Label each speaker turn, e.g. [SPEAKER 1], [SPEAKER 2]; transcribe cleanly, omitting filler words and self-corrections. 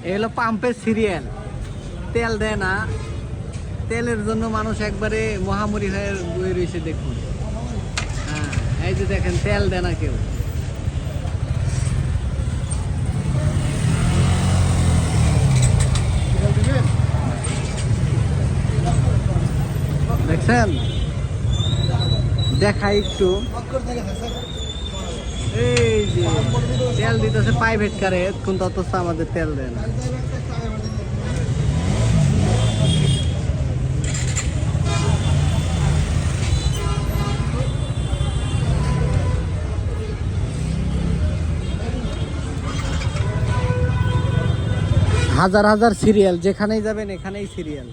[SPEAKER 1] এই হলো পাম্পের সিরিয়াল। তেল দেয় না, তেলের জন্য মানুষ একবারে মহামরি হয়ে বয়ে রয়েছে। দেখুন, হ্যাঁ, এই যে দেখেন, তেল দেয় না কেউ। দেখছেন, দেখাই একটু। এই যে তেল দিতেছে প্রাইভেট কারে, কিন্তু অথচ আমাদের তেল দেয় না। হাজার হাজার সিরিয়াল, যেখানেই যাবেন এখানেই সিরিয়াল।